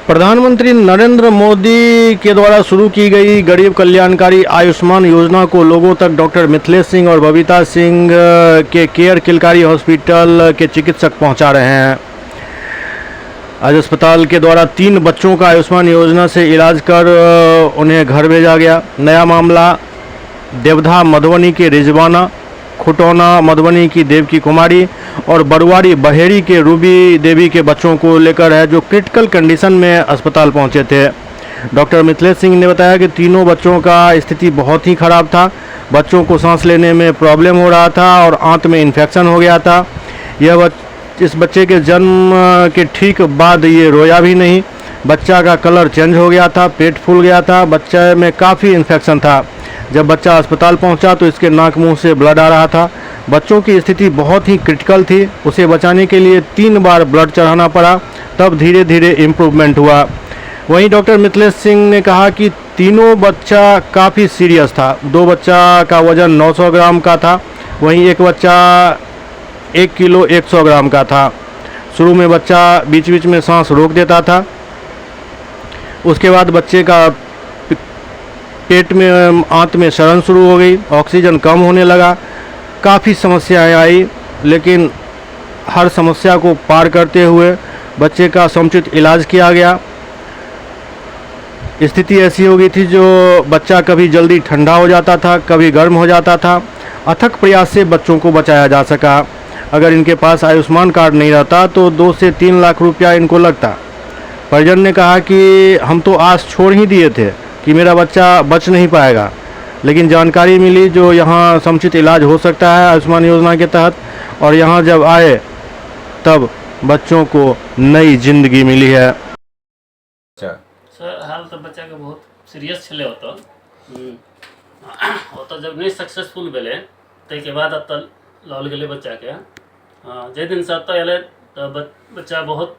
प्रधानमंत्री नरेंद्र मोदी के द्वारा शुरू की गई गरीब कल्याणकारी आयुष्मान योजना को लोगों तक डॉक्टर मिथिलेश सिंह और बबीता सिंह के केयर किलकारी हॉस्पिटल के चिकित्सक पहुंचा रहे हैं। आज अस्पताल के द्वारा 3 बच्चों का आयुष्मान योजना से इलाज कर उन्हें घर भेजा गया। नया मामला देवधा मधुबनी के रिजवाना, खुटौना मधुबनी की देवकी कुमारी और बरुआरी बहेड़ी के रूबी देवी के बच्चों को लेकर है, जो क्रिटिकल कंडीशन में अस्पताल पहुंचे थे। डॉक्टर मिथिलेश सिंह ने बताया कि तीनों बच्चों का स्थिति बहुत ही खराब था। बच्चों को सांस लेने में प्रॉब्लम हो रहा था और आंत में इन्फेक्शन हो गया था। इस बच्चे के जन्म के ठीक बाद ये रोया भी नहीं। बच्चा का कलर चेंज हो गया था, पेट फूल गया था, बच्चे में काफ़ी इन्फेक्शन था। जब बच्चा अस्पताल पहुंचा तो इसके नाक मुंह से ब्लड आ रहा था। बच्चों की स्थिति बहुत ही क्रिटिकल थी। उसे बचाने के लिए 3 बार ब्लड चढ़ाना पड़ा, तब धीरे धीरे इम्प्रूवमेंट हुआ। वहीं डॉक्टर मिथिलेश सिंह ने कहा कि तीनों बच्चा काफ़ी सीरियस था। 2 बच्चा का वज़न 900 ग्राम का था, वहीं एक बच्चा 1 किलो 100 ग्राम का था। शुरू में बच्चा बीच बीच में सांस रोक देता था। उसके बाद बच्चे का पेट में आंत में सड़न शुरू हो गई, ऑक्सीजन कम होने लगा, काफ़ी समस्याएं आई, लेकिन हर समस्या को पार करते हुए बच्चे का समुचित इलाज किया गया। स्थिति ऐसी हो गई थी जो बच्चा कभी जल्दी ठंडा हो जाता था, कभी गर्म हो जाता था। अथक प्रयास से बच्चों को बचाया जा सका। अगर इनके पास आयुष्मान कार्ड नहीं रहता तो 2 से 3 लाख रुपया इनको लगता। परिजन ने कहा कि हम तो आस छोड़ ही दिए थे कि मेरा बच्चा बच नहीं पाएगा, लेकिन जानकारी मिली जो यहाँ समुचित इलाज हो सकता है आयुष्मान योजना के तहत, और यहाँ जब आए तब बच्चों को नई जिंदगी मिली है। सर हाल तो बच्चा के बहुत सीरियस छले होता जब नहीं सक्सेसफुल भेले ताहिके बाद एतऽ लल गेलै बच्चा के। जे दिन से एतऽ एलै तो बच्चा बहुत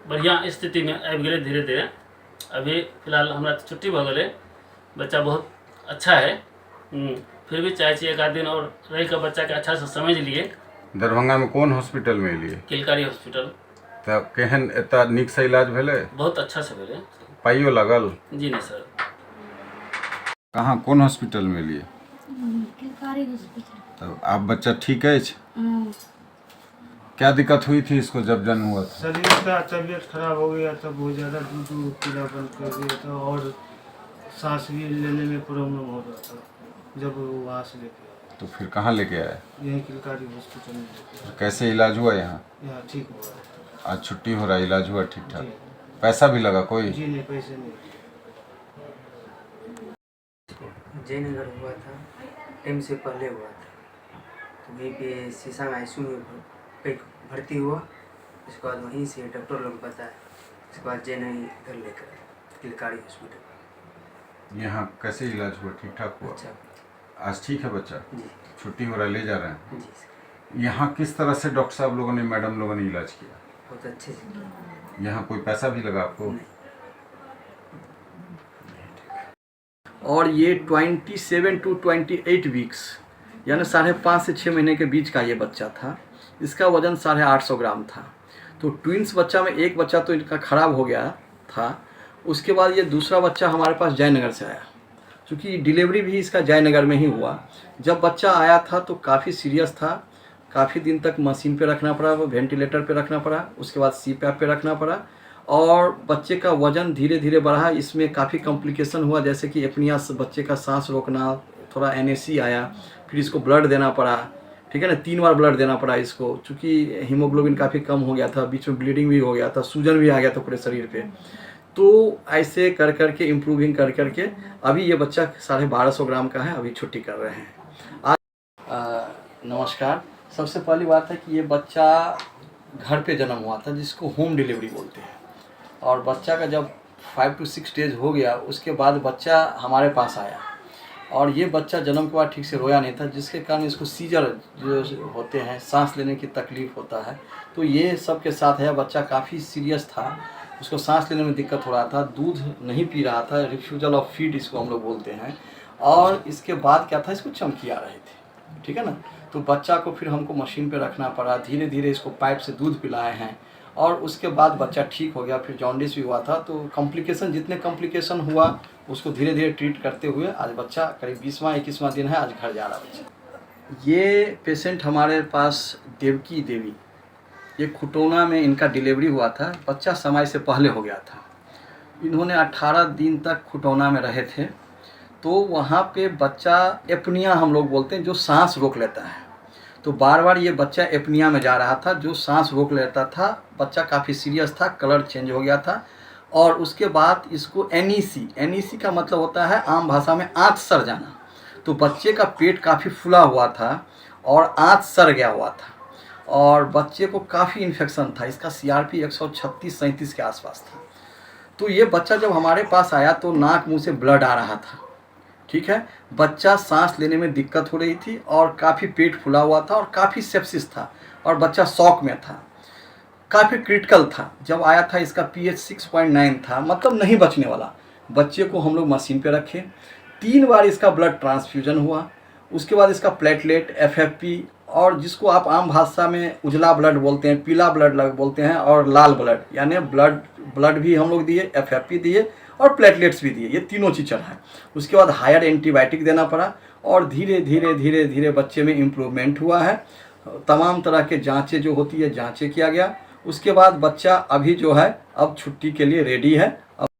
बढ़िया स्थिति में आबि गेलै धीरे धीरे। अभी फिलहाल हमरा छुट्टी भ गेलै, बच्चा बहुत अच्छा है। फिर भी चाहे छी 1 दिन और रह के बच्चा के अच्छा से समझ लिए। दरभंगा में कौन हॉस्पिटल में लिए? किलकारी हॉस्पिटल। तो केहन एता निक से इलाज भेले? बहुत अच्छा से भेले। पाइयो लागल? जी नहीं सर। कहाँ कौन हॉस्पिटल में लिए? किलकारी हॉस्पिटल। तो आप बच्चा ठीक है? क्या दिक्कत हुई थी इसको जब जन्म हुआ था? शरीर का तबीयत खराब हो गया था, बहुत ज़्यादा दूध पीलापन कर दिया था और सांस भी लेने में प्रॉब्लम हो रहा था जब वो वहाँ से लेके आया। तो फिर कहाँ लेके आए? यहीं किलकारी हॉस्पिटल में लेके आया। कैसे इलाज हुआ यहाँ? यहाँ ठीक हुआ है। आज छुट्टी हो रहा है, इलाज हुआ ठीक ठाक? जी। पैसा भी लगा कोई? जी नहीं, पैसे नहीं। जयनगर हुआ था, टाइम से पहले हुआ था। तो वहीं पे शीशा में आईसीयू में भर्ती हुआ। उसके बाद वहीं से डॉक्टर लोग बताया, उसके बाद जयनगर इधर लेकर किलकारी हॉस्पिटल। यहाँ कैसे इलाज हुआ? ठीक ठाक हुआ? अच्छा आज ठीक है बच्चा? जी। छुट्टी हो रहा है, ले जा रहे हैं? जी सर। यहाँ किस तरह से डॉक्टर साहब लोगों ने, मैडम लोगों ने इलाज किया? बहुत अच्छे से। यहाँ कोई पैसा भी लगा आपको? नहीं। और ये 27 to 28 वीक्स यानी 5.5 से 6 महीने के बीच का ये बच्चा था। इसका वज़न 850 ग्राम था। तो ट्विंस बच्चा में एक बच्चा तो इनका ख़राब हो गया था। उसके बाद ये दूसरा बच्चा हमारे पास जयनगर से आया, क्योंकि डिलीवरी भी इसका जयनगर में ही हुआ। जब बच्चा आया था तो काफ़ी सीरियस था, काफ़ी दिन तक मशीन पे रखना पड़ा, वेंटिलेटर पे रखना पड़ा, उसके बाद CPAP पे रखना पड़ा, और बच्चे का वज़न धीरे धीरे बढ़ा। इसमें काफ़ी कॉम्प्लिकेशन हुआ, जैसे कि एपनिया, बच्चे का सांस रोकना, थोड़ा NAC आया, फिर इसको ब्लड देना पड़ा। ठीक है ना, 3 बार ब्लड देना पड़ा इसको, चूँकि हीमोग्लोबिन काफ़ी कम हो गया था, बीच में ब्लीडिंग भी हो गया था, सूजन भी आ गया था पूरे शरीर पे। तो ऐसे कर करके इम्प्रूविंग कर करके अभी ये बच्चा 1250 ग्राम का है। अभी छुट्टी कर रहे हैं आज। नमस्कार। सबसे पहली बात है कि ये बच्चा घर पे जन्म हुआ था, जिसको होम डिलीवरी बोलते हैं। और बच्चा का जब 5 to 6 स्टेज हो गया, उसके बाद बच्चा हमारे पास आया, और ये बच्चा जन्म के बाद ठीक से रोया नहीं था, जिसके कारण इसको सीजर जो होते हैं, सांस लेने की तकलीफ़ होता है। तो ये सब के साथ है। बच्चा काफ़ी सीरियस था, उसको सांस लेने में दिक्कत हो रहा था, दूध नहीं पी रहा था, रिफ्यूजल ऑफ फीड इसको हम लोग बोलते हैं। और इसके बाद क्या था, इसको चमकी आ रहे थे। ठीक है ना, तो बच्चा को फिर हमको मशीन पे रखना पड़ा। धीरे धीरे इसको पाइप से दूध पिलाए हैं, और उसके बाद बच्चा ठीक हो गया। फिर जॉन्डिस भी हुआ था, तो कॉम्प्लिकेशन जितने कॉम्प्लिकेशन हुआ उसको धीरे धीरे ट्रीट करते हुए आज बच्चा करीब 20वां-21वां दिन है, आज घर जा रहा बच्चा। ये पेशेंट हमारे पास देवकी देवी, ये खुटौना में इनका डिलीवरी हुआ था, बच्चा समय से पहले हो गया था। इन्होंने 18 दिन तक खुटौना में रहे थे। तो वहाँ पे बच्चा एपनिया हम लोग बोलते हैं, जो सांस रोक लेता है। तो बार बार ये बच्चा एपनिया में जा रहा था, जो सांस रोक लेता था। बच्चा काफ़ी सीरियस था, कलर चेंज हो गया था। और उसके बाद इसको एनईसी का मतलब होता है आम भाषा में आँत सर जाना। तो बच्चे का पेट काफ़ी फूला हुआ था और आँत सर गया हुआ था, और बच्चे को काफ़ी इन्फेक्शन था। इसका CRP 136-37 के आसपास था। तो ये बच्चा जब हमारे पास आया तो नाक मुंह से ब्लड आ रहा था, ठीक है। बच्चा सांस लेने में दिक्कत हो रही थी और काफ़ी पेट फूला हुआ था और काफ़ी सेप्सिस था, और बच्चा शॉक में था, काफ़ी क्रिटिकल था। जब आया था इसका pH 6.9 था, मतलब नहीं बचने वाला। बच्चे को हम लोग मशीन पे रखे, 3 बार इसका ब्लड ट्रांसफ्यूजन हुआ। उसके बाद इसका प्लेटलेट, FFP, और जिसको आप आम भाषा में उजला ब्लड बोलते हैं, पीला ब्लड बोलते हैं, और लाल ब्लड, यानी ब्लड भी हम लोग दिए, FFP दिए और प्लेटलेट्स भी दिए। ये तीनों चीज़ चढ़ा। उसके बाद हायर एंटीबायोटिक देना पड़ा, और धीरे धीरे बच्चे में इम्प्रूवमेंट हुआ है। तमाम तरह के जांचें जो होती है, जांचें किया गया। उसके बाद बच्चा अभी जो है अब छुट्टी के लिए रेडी है।